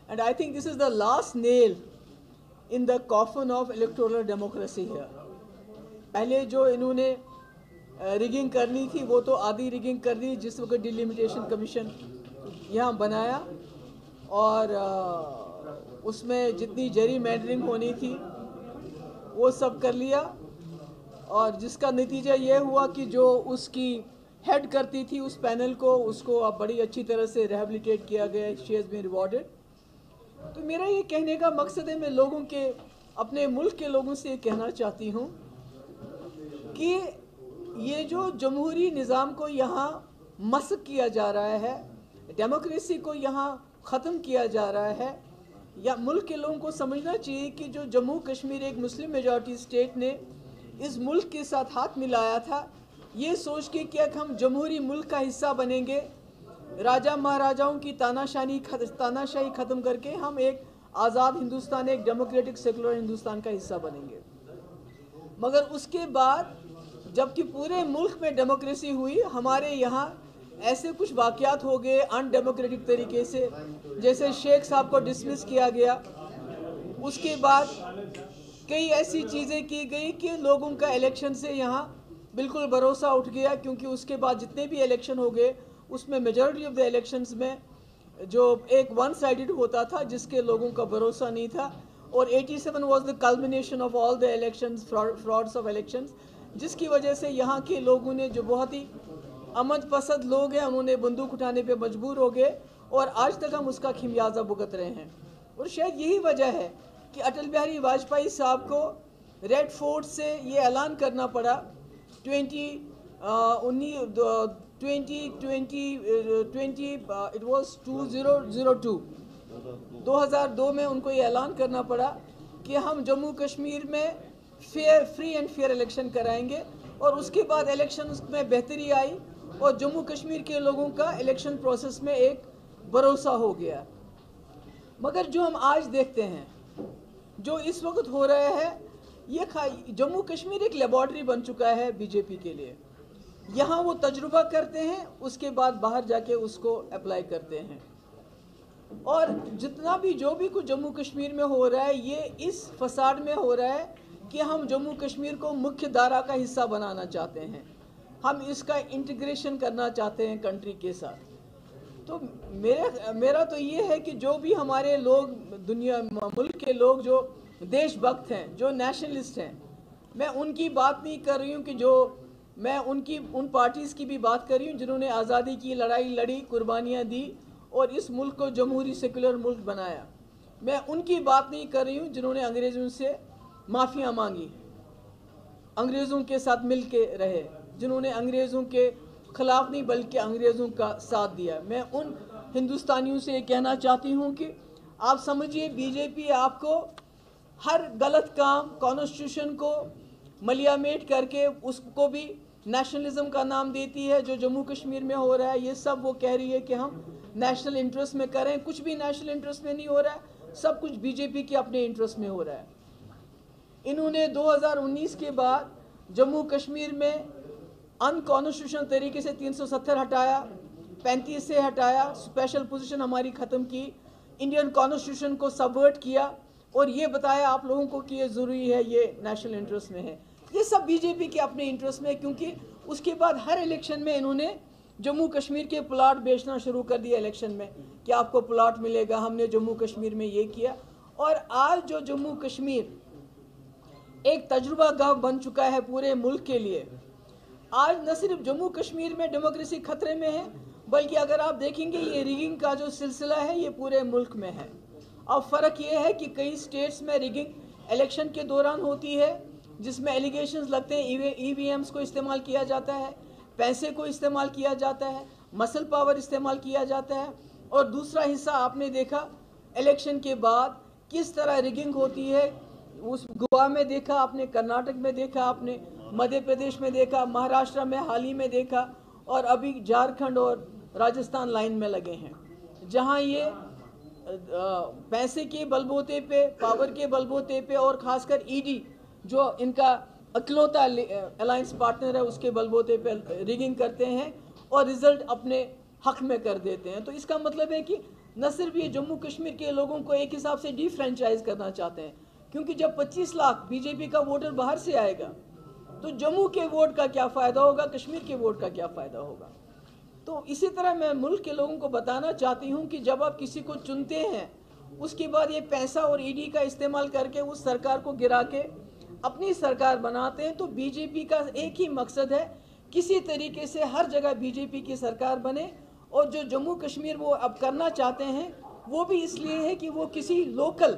And I think this is the last nail in the coffin of electoral democracy here. پہلے جو انہوں نے rigging کرنی تھی وہ تو آدھی ریگنگ کر دی جس وقت ڈیلیمیٹیشن کمیشن یہاں بنایا، اور اس میں جتنی جیری مینڈرنگ ہونی تھی وہ سب کر لیا، اور جس کا نتیجہ یہ ہوا کہ جو اس کی ہیڈ کرتی تھی اس پینل کو، اس کو اب بڑی اچھی طرح سے ریہیبلیٹیٹ کیا گیا، شی ہیز بین ریوارڈڈ. تو میرا یہ کہنے کا مقصد ہے، میں لوگوں کے اپنے ملک کے لوگوں سے یہ کہنا چاہتی ہوں کہ یہ جو جمہوری نظام کو یہاں مسخ کیا جا رہا ہے، ڈیموکریسی کو یہاں ختم کیا جا رہا ہے، یا ملک کے لوگوں کو سمجھنا چاہیے کہ جو جموں کشمیر ایک مسلم میجورٹی اسٹیٹ نے اس ملک کے ساتھ ہاتھ ملایا تھا، یہ سوچ کے کہ ہم جمہوری ملک کا حصہ بنیں گے، راجہ مہاراجاؤں کی تاناشاہی ختم کر کے ہم ایک آزاد ہندوستان، ایک ڈیموکریٹک سیکولر ہندوستان کا حصہ بنیں گے. مگر اس کے بعد جب کہ پورے ملک میں ڈیموکریسی ہوئی، ہمارے یہاں ایسے کچھ واقعات ہو گئے ان ڈیموکریٹک طریقے سے، جیسے شیخ صاحب کو ڈسمس کیا گیا. اس کے بعد کئی ایسی چیزیں کی گئی کہ لوگوں کا الیکشن سے یہاں بالکل بھروسہ اٹھ گیا، کیونکہ اس کے بعد جتنے بھی الیکشن ہو گئے اس میں میجورٹی آف دا الیکشنز میں جو ایک ون سائیڈڈ ہوتا تھا جس کے لوگوں کا بھروسہ نہیں تھا. اور 87 was the culmination of all the elections, frauds of elections, جس کی وجہ سے یہاں کے لوگوں نے، جو بہت ہی امن پسند لوگ ہیں، انہوں نے بندوق اٹھانے پہ مجبور ہو گئے، اور آج تک ہم اس کا خمیازہ بھگت رہے ہیں. اور شاید یہی وجہ ہے کہ اٹل بہاری واجپئی صاحب کو ریڈ فورٹ سے یہ اعلان کرنا پڑا 2002 میں ان کو یہ اعلان کرنا پڑا کہ ہم جموں کشمیر میں فری اینڈ فیئر الیکشن کرائیں گے. اور اس کے بعد الیکشنز میں بہتری آئی، اور جموں کشمیر کے لوگوں کا الیکشن پروسیس میں ایک بھروسہ ہو گیا. مگر جو ہم آج دیکھتے ہیں، جو اس وقت ہو رہا ہے، یہ جموں کشمیر ایک لیبارٹری بن چکا ہے بی جے پی کے لیے. یہاں وہ تجربہ کرتے ہیں، اس کے بعد باہر جا کے اس کو اپلائی کرتے ہیں. اور جتنا بھی جو بھی کچھ جموں کشمیر میں ہو رہا ہے، یہ اس فساد میں ہو رہا ہے کہ ہم جموں کشمیر کو مکھیہ دھارا کا حصہ بنانا چاہتے ہیں، ہم اس کا انٹیگریشن کرنا چاہتے ہیں کنٹری کے ساتھ. تو میرا تو یہ ہے کہ جو بھی ہمارے لوگ، ملک کے لوگ جو دیش بھکت ہیں، جو نیشنلسٹ ہیں، میں ان کی بات نہیں کر رہی ہوں، کہ میں ان پارٹیز کی بھی بات کر رہی ہوں جنہوں نے آزادی کی لڑائی لڑی، قربانیاں دی اور اس ملک کو جمہوری سیکولر ملک بنایا. میں ان کی بات نہیں کر رہی ہوں جنہوں نے انگریزوں سے معافیاں مانگی، انگریزوں کے ساتھ مل کے رہے، جنہوں نے انگریزوں کے خلاف نہیں بلکہ انگریزوں کا ساتھ دیا. میں ان ہندوستانیوں سے یہ کہنا چاہتی ہوں کہ آپ سمجھیے، بی جے پی آپ کو ہر غلط کام، کانسٹیٹیوشن کو ملیامیٹ کر کے اس کو بھی نیشنلزم کا نام دیتی ہے. جو جموں کشمیر میں ہو رہا ہے، یہ سب وہ کہہ رہی ہے کہ ہم نیشنل انٹرسٹ میں کریں. کچھ بھی نیشنل انٹرسٹ میں نہیں ہو رہا ہے، سب کچھ بی جے پی کے اپنے انٹرسٹ میں ہو رہا ہے. انہوں نے 2019 کے بعد جموں کشمیر میں ان کانسٹیٹیوشنل طریقے سے 370 ہٹایا، 35 سے ہٹایا، اسپیشل پوزیشن ہماری ختم کی، انڈین کانسٹیٹیوشن کو سبورٹ کیا، اور یہ بتایا آپ لوگوں کو کہ یہ ضروری ہے، یہ نیشنل انٹرسٹ میں ہے. یہ سب بی جے پی کے اپنے انٹرسٹ میں ہے، کیونکہ اس کے بعد ہر الیکشن میں انہوں نے جموں کشمیر کے پلاٹ بیچنا شروع کر دیا الیکشن میں، کہ آپ کو پلاٹ ملے گا، ہم نے جموں کشمیر میں یہ کیا. اور آج جو جموں کشمیر ایک تجربہ گاہ بن چکا ہے پورے ملک کے لیے، آج نہ صرف جموں کشمیر میں ڈیموکریسی خطرے میں ہے، بلکہ اگر آپ دیکھیں گے یہ ریگنگ کا جو سلسلہ ہے یہ پورے ملک میں ہے. اب فرق یہ ہے کہ کئی سٹیٹس میں ریگنگ الیکشن کے دوران ہوتی ہے، جس میں ایلیگیشنز لگتے ہیں، ای وی ایمز کو استعمال کیا جاتا ہے، پیسے کو استعمال کیا جاتا ہے، مسل پاور استعمال کیا جاتا ہے. اور دوسرا حصہ آپ نے دیکھا الیکشن کے بعد کس طرح ریگنگ ہوتی ہے. اس گوا میں دیکھا آپ نے، کرناٹک میں دیکھا آپ نے، مدھیہ پردیش میں دیکھا، مہاراشٹر میں حال ہی میں دیکھا، اور ابھی جھارکھنڈ اور راجستھان لائن میں لگے ہیں، جہاں یہ پیسے کے بلبوتے پہ، پاور کے بلبوتے پہ، اور خاص کر ای ڈی جو ان کا اکلوتا الائنس پارٹنر ہے، اس کے بلبوتے پہ ریگنگ کرتے ہیں اور رزلٹ اپنے حق میں کر دیتے ہیں. تو اس کا مطلب ہے کہ न सिर्फ ये जम्मू कश्मीर के लोगों को एक हिसाब से डिफ्रेंचाइज करना चाहते हैं, क्योंकि जब 25 लाख बीजेपी का वोटर बाहर से आएगा तो जम्मू के वोट का क्या फ़ायदा होगा, कश्मीर के वोट का क्या फ़ायदा होगा। तो इसी तरह मैं मुल्क के लोगों को बताना चाहती हूँ कि जब आप किसी को चुनते हैं, उसके बाद ये पैसा और ईडी का इस्तेमाल करके उस सरकार को गिरा के अपनी सरकार बनाते हैं, तो बीजेपी का एक ही मकसद है, किसी तरीके से हर जगह बीजेपी की सरकार बने। और जो जम्मू कश्मीर वो अब करना चाहते हैं वो भी इसलिए है कि वो किसी लोकल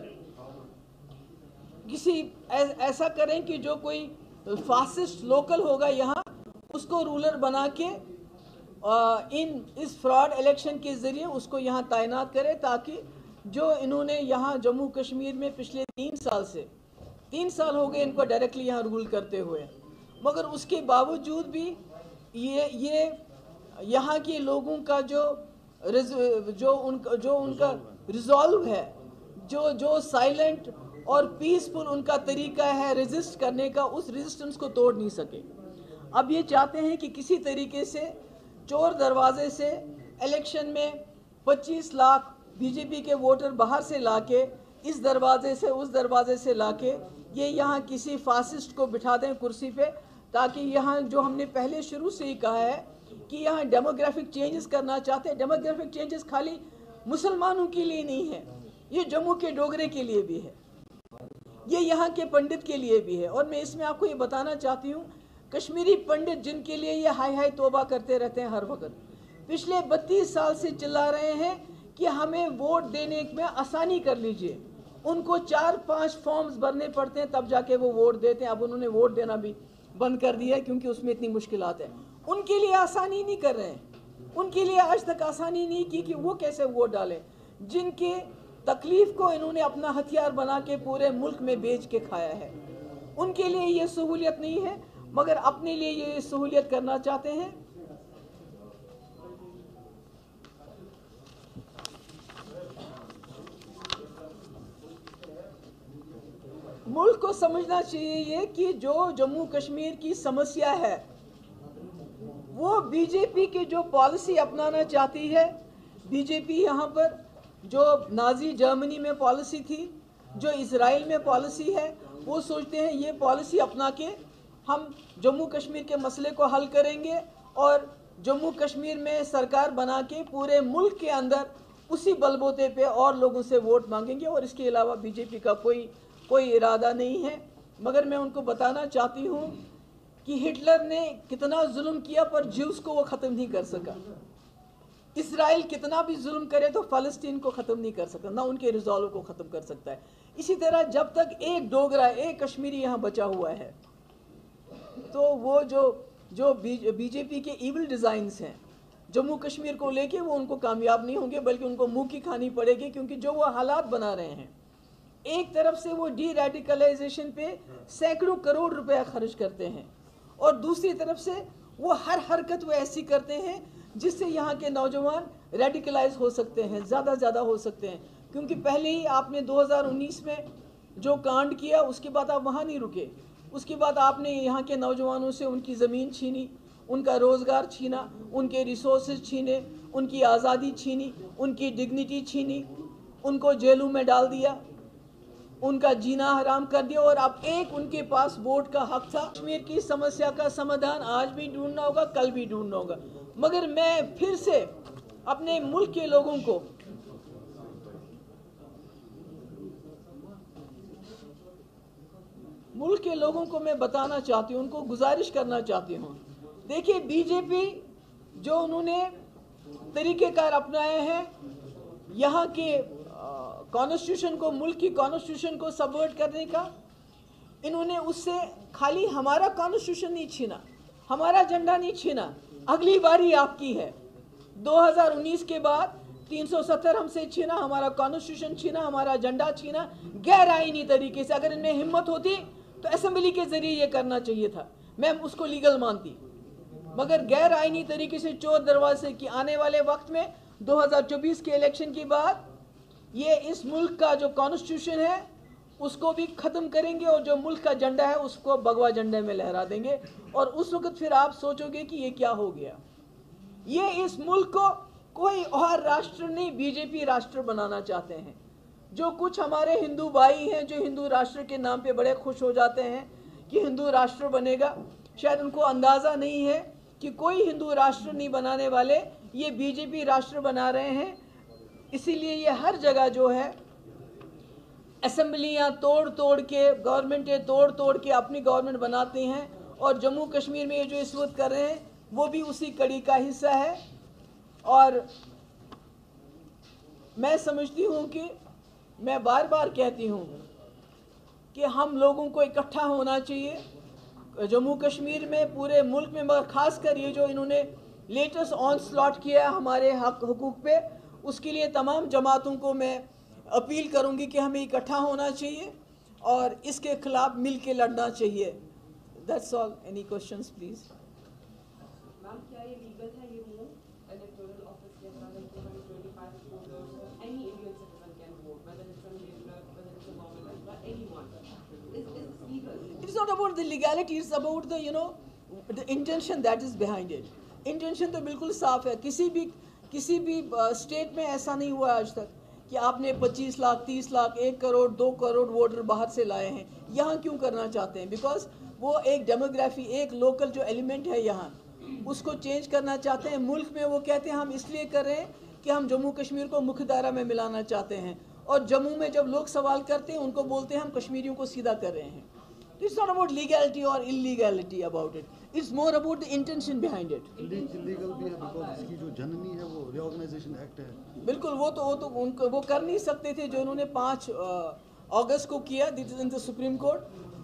ऐसा करें कि जो कोई फासिस्ट लोकल होगा यहाँ, उसको रूलर बना के इस फ्रॉड इलेक्शन के ज़रिए उसको यहाँ तैनात करें, ताकि जो इन्होंने यहाँ जम्मू कश्मीर में पिछले 3 साल हो गए इनको डायरेक्टली यहाँ रूल करते हुए, मगर उसके बावजूद भी ये यहाँ के लोगों का जो उनका रिजॉल्व है, जो साइलेंट और पीसफुल उनका तरीका है रेजिस्ट करने का, उस रेजिस्टेंस को तोड़ नहीं सके। अब ये चाहते हैं कि किसी तरीके से चोर दरवाजे से इलेक्शन में 25 लाख बीजेपी के वोटर बाहर से लाके इस दरवाजे से उस दरवाजे से लाके ये यहाँ किसी फासिस्ट को बिठा दें कुर्सी पे, ताकि यहाँ जो हमने पहले शुरू से ही कहा है कि यहाँ डेमोग्राफिक चेंजेस करना चाहते हैं। डेमोग्राफिक चेंजेस खाली मुसलमानों के लिए नहीं है, ये जम्मू के डोगरे के लिए भी है, ये यहाँ के पंडित के लिए भी है। और मैं इसमें आपको ये बताना चाहती हूँ, कश्मीरी पंडित जिनके लिए ये हाय हाय तौबा करते रहते हैं हर वक्त, पिछले 32 साल से चिल्ला रहे हैं कि हमें वोट देने में आसानी कर लीजिए। उनको 4-5 फॉर्म्स भरने पड़ते हैं तब जाके वो वोट देते हैं। अब उन्होंने वोट देना भी बंद कर दिया है क्योंकि उसमें इतनी मुश्किलात है। उनके लिए आसानी नहीं कर रहे हैं, उनके लिए आज तक आसानी नहीं की कि वो कैसे वोट डालें, जिनके तकलीफ को इन्होंने अपना हथियार बना के पूरे मुल्क में बेच के खाया है। उनके लिए ये सहूलियत नहीं है, मगर अपने लिए ये सहूलियत करना चाहते हैं। मुल्क को समझना चाहिए ये कि जो जम्मू कश्मीर की समस्या है वो बीजेपी की जो पॉलिसी अपनाना चाहती है। बीजेपी यहाँ पर जो नाजी जर्मनी में पॉलिसी थी, जो इजराइल में पॉलिसी है, वो सोचते हैं ये पॉलिसी अपना के हम जम्मू कश्मीर के मसले को हल करेंगे और जम्मू कश्मीर में सरकार बना के पूरे मुल्क के अंदर उसी बलबूते पे और लोगों से वोट मांगेंगे। और इसके अलावा बीजेपी का कोई इरादा नहीं है। मगर मैं उनको बताना चाहती हूँ कि हिटलर ने कितना जुल्म किया पर ज्यूस को वो ख़त्म नहीं कर सका। इजराइल कितना भी जुल्म करे तो फ़लस्तीन को ख़त्म नहीं कर सकता, ना उनके रिजॉल्व को ख़त्म कर सकता है। इसी तरह जब तक एक डोगरा, एक कश्मीरी यहाँ बचा हुआ है, तो वो जो बीजेपी के इविल डिज़ाइंस हैं जम्मू कश्मीर को लेके, वो उनको कामयाब नहीं होंगे, बल्कि उनको मुँह की खानी पड़ेगी। क्योंकि जो वो हालात बना रहे हैं, एक तरफ से वो डी रेडिकलाइजेशन पे सैकड़ों करोड़ रुपया खर्च करते हैं और दूसरी तरफ से वो हर हरकत वो ऐसी करते हैं जिससे यहाँ के नौजवान रेडिकलाइज हो सकते हैं, ज़्यादा हो सकते हैं। क्योंकि पहले ही आपने 2019 में जो कांड किया, उसके बाद आप वहाँ नहीं रुके। उसके बाद आपने यहाँ के नौजवानों से उनकी ज़मीन छीनी, उनका रोज़गार छीना, उनके रिसोर्सेज छीने, उनकी आज़ादी छीनी, उनकी डिग्निटी छीनी, उनको जेलों में डाल दिया, उनका जीना हराम कर दिया। और अब एक उनके पास वोट का हक था। कश्मीर की समस्या का समाधान आज भी ढूंढना होगा, कल भी ढूंढना होगा। मगर मैं फिर से अपने मुल्क के लोगों को मैं बताना चाहती हूँ, उनको गुजारिश करना चाहती हूँ। देखिए, बीजेपी जो उन्होंने तरीक़ेकार अपनाए हैं यहाँ के कॉन्स्टिट्यूशन को, मुल्क की कॉन्स्टिट्यूशन को सबवर्ट करने का, इन्होंने उससे खाली हमारा कॉन्स्टिट्यूशन नहीं छीना, हमारा झंडा नहीं छीना। अगली बारी आपकी है। 2019 के बाद 370 हमसे छीना, हमारा कॉन्स्टिट्यूशन छीना, हमारा झंडा छीना गैर आईनी तरीके से। अगर इनमें हिम्मत होती तो असेंबली के जरिए ये करना चाहिए था, मैं उसको लीगल मानती। मगर गैर आईनी तरीके से चोर दरवाजे की आने वाले वक्त में 2024 के इलेक्शन के बाद ये इस मुल्क का जो कॉन्स्टिट्यूशन है उसको भी ख़त्म करेंगे और जो मुल्क का झंडा है उसको भगवा झंडे में लहरा देंगे। और उस वक्त फिर आप सोचोगे कि ये क्या हो गया। ये इस मुल्क को कोई और राष्ट्र नहीं, बीजेपी राष्ट्र बनाना चाहते हैं। जो कुछ हमारे हिंदू भाई हैं जो हिंदू राष्ट्र के नाम पे बड़े खुश हो जाते हैं कि हिंदू राष्ट्र बनेगा, शायद उनको अंदाज़ा नहीं है कि कोई हिंदू राष्ट्र नहीं बनाने वाले, ये बीजेपी राष्ट्र बना रहे हैं। इसीलिए ये हर जगह जो है असेंबलियां तोड़ तोड़ के, गवर्नमेंटें तोड़ तोड़ के अपनी गवर्नमेंट बनाती हैं, और जम्मू कश्मीर में ये जो इस वक्त कर रहे हैं वो भी उसी कड़ी का हिस्सा है। और मैं समझती हूँ कि मैं बार बार कहती हूँ कि हम लोगों को इकट्ठा होना चाहिए जम्मू कश्मीर में, पूरे मुल्क में, मगर ख़ासकर ये जो इन्होंने लेटेस्ट ऑन स्लॉट किया हमारे हक हुकूक पे, उसके लिए तमाम जमातों को मैं अपील करूँगी कि हमें इकट्ठा होना चाहिए और इसके खिलाफ मिल के लड़ना चाहिए। That's all. Any questions please? Ma'am, क्या ये लीगल है ये मूव इलेक्टोरल ऑफिस के अंदर 225 वोटर्स और any Indian citizen can vote, whether it's a leader, whether it's a government or anyone? Is this legal? It's not about the legality, it's about the the intention that is behind it. Intention तो बिल्कुल साफ है। किसी भी state में ऐसा नहीं हुआ आज तक कि आपने 25 लाख, 30 लाख, 1 करोड़, 2 करोड़ वोटर बाहर से लाए हैं। यहाँ क्यों करना चाहते हैं? बिकॉज वो एक डेमोग्राफी, एक लोकल जो एलिमेंट है यहाँ, उसको चेंज करना चाहते हैं मुल्क में। वो कहते हैं हम इसलिए कर रहे हैं कि हम जम्मू कश्मीर को मुख्य धारा में मिलाना चाहते हैं, और जम्मू में जब लोग सवाल करते हैं उनको बोलते हैं हम कश्मीरियों को सीधा कर रहे हैं। It's not about legality or illegality about it. It's more about the intention behind it. Illegal भी है because इसकी जो जननी है वो reorganization act है। बिल्कुल, वो तो उनको वो कर नहीं सकते थे जो उन्होंने 5 अगस्त को किया, this is in the supreme court,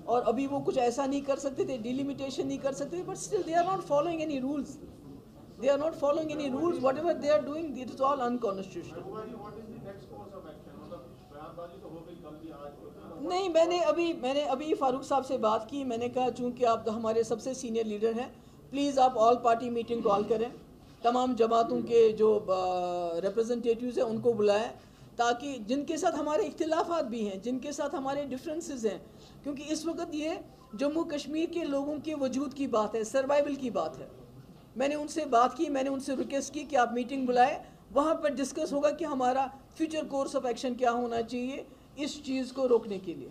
और अभी वो कुछ ऐसा नहीं कर सकते थे, डिलिमिटेशन नहीं कर सकते थे, but still they are not following any rules. They are not following any rules. Whatever they are doing, it is all unconstitutional. नहीं, मैंने अभी फारूक साहब से बात की। मैंने कहा चूंकि आप हमारे सबसे सीनियर लीडर हैं, प्लीज़ आप ऑल पार्टी मीटिंग कॉल करें, तमाम जमातों के जो रिप्रेजेंटेटिव्स हैं उनको बुलाएं, ताकि जिनके साथ हमारे इख्तिलाफात भी हैं, जिनके साथ हमारे डिफरेंसेस हैं, क्योंकि इस वक्त ये जम्मू कश्मीर के लोगों के वजूद की बात है, सर्वाइवल की बात है। मैंने उनसे बात की, मैंने उनसे रिक्वेस्ट की कि आप मीटिंग बुलाएं, वहाँ पर डिस्कस होगा कि हमारा फ्यूचर कोर्स ऑफ एक्शन क्या होना चाहिए इस चीज़ को रोकने के लिए।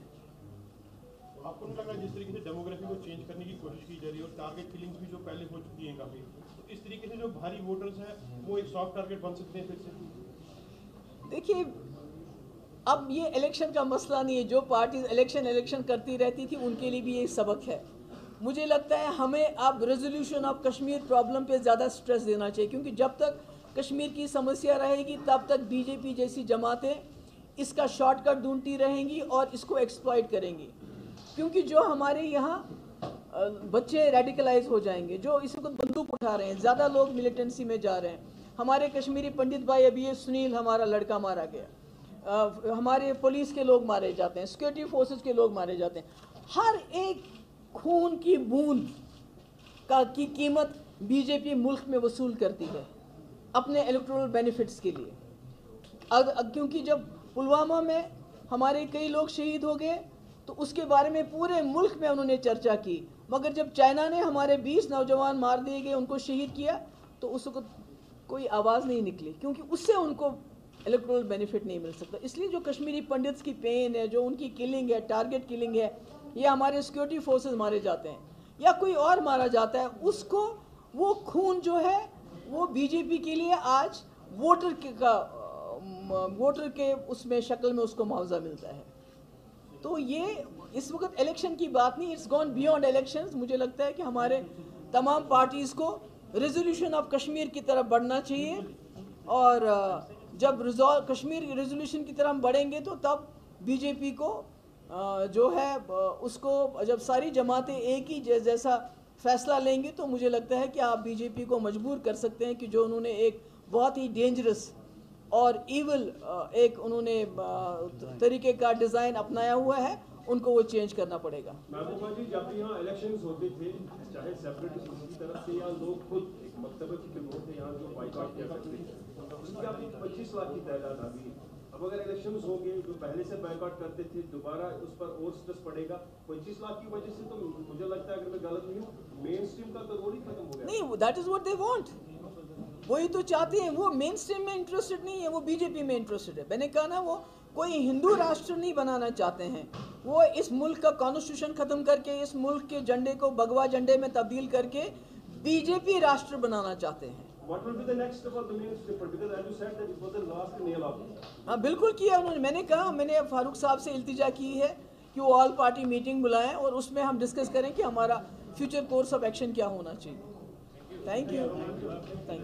आपको नहीं लगा जिस तरीके से डेमोग्राफी को चेंज करने की कोशिश की जा रही है और टारगेट किलिंग्स भी जो पहले हो चुकी हैं काफ़ी, तो इस तरीके से जो भारी वोटर्स हैं वो एक सॉफ्ट टारगेट बन सकते हैं फिर से? देखिए, अब ये इलेक्शन का मसला नहीं है। जो पार्टीज इलेक्शन करती रहती थी उनके लिए भी ये सबक है। मुझे लगता है हमें अब रेजोल्यूशन ऑफ कश्मीर प्रॉब्लम पे ज़्यादा स्ट्रेस देना चाहिए, क्योंकि जब तक कश्मीर की समस्या रहेगी तब तक बीजेपी जैसी जमातें इसका शॉर्टकट ढूंढती रहेंगी और इसको एक्सप्लॉइट करेंगी। क्योंकि जो हमारे यहाँ बच्चे रेडिकलाइज हो जाएंगे, जो इस वक्त बंदूक उठा रहे हैं, ज़्यादा लोग मिलिटेंसी में जा रहे हैं। हमारे कश्मीरी पंडित भाई, अभी ये सुनील हमारा लड़का मारा गया, हमारे पुलिस के लोग मारे जाते हैं, सिक्योरिटी फोर्सेस के लोग मारे जाते हैं। हर एक खून की बूंद की कीमत बीजेपी मुल्क में वसूल करती है अपने इलेक्टोरल बेनिफिट्स के लिए। क्योंकि जब पुलवामा में हमारे कई लोग शहीद हो गए तो उसके बारे में पूरे मुल्क में उन्होंने चर्चा की, मगर जब चाइना ने हमारे 20 नौजवान मार दिए गए, उनको शहीद किया, तो उस वक्त कोई आवाज़ नहीं निकली, क्योंकि उससे उनको इलेक्टोरल बेनिफिट नहीं मिल सकता। इसलिए जो कश्मीरी पंडित्स की पेन है, जो उनकी किलिंग है, टारगेट किलिंग है, या हमारे सिक्योरिटी फोर्सेस मारे जाते हैं या कोई और मारा जाता है, उसको वो खून जो है वो बीजेपी के लिए आज वोटर के उसमें शक्ल में उसको मुआवजा मिलता है। तो ये इस वक्त इलेक्शन की बात नहीं, इट्स गॉन बियॉन्ड इलेक्शंस। मुझे लगता है कि हमारे तमाम पार्टीज़ को रेजोल्यूशन ऑफ कश्मीर की तरफ बढ़ना चाहिए, और जब कश्मीर रेजोल्यूशन की तरफ बढ़ेंगे तो तब बीजेपी को जो है उसको, जब सारी जमातें एक ही जैसा फैसला लेंगे, तो मुझे लगता है कि आप बीजेपी को मजबूर कर सकते हैं कि जो उन्होंने एक बहुत ही डेंजरस और ईवल एक उन्होंने तरीके का डिज़ाइन अपनाया हुआ है, उनको वो चेंज करना पड़ेगा। महबूबा जी, जब यहाँ इलेक्शंस होते थे, चाहे सेपरेटिस्ट की तरफ से या लोग खुद एक मकतबे के लोग थे यहाँ जो बाइकआउट किया करते थे, उसकी अभी 25 लाख की तादाद आ गई। अब अगर इलेक्शंस होंगे, जो पहले से बाइकआउट करते थे, दोबारा उस पर और स्ट्रेस पड़ेगा 25 लाख की वजह से। तो मुझे लगता है, अगर मैं गलत नहीं हूँ, मेन स्ट्रीम का तो रोल ही खत्म हो गया। नहीं, that is what they want. वही तो चाहते हैं, वो मेन स्ट्रीम में इंटरेस्टेड नहीं है, वो बीजेपी में इंटरेस्टेड है। मैंने कहा ना, वो कोई हिंदू राष्ट्र नहीं बनाना चाहते हैं, वो इस मुल्क का कॉन्स्टिट्यूशन ख़त्म करके इस मुल्क के झंडे को भगवा झंडे में तब्दील करके बीजेपी राष्ट्र बनाना चाहते हैं। What will be the next step of the main slipper? Because as you said that it was the last nail of it. हाँ बिल्कुल किया उन्होंने। मैंने कहा, मैंने फारूक साहब से इल्तिजा की है कि वो ऑल पार्टी मीटिंग बुलाएं और उसमें हम डिस्कस करें कि हमारा फ्यूचर कोर्स ऑफ एक्शन क्या होना चाहिए। Thank you.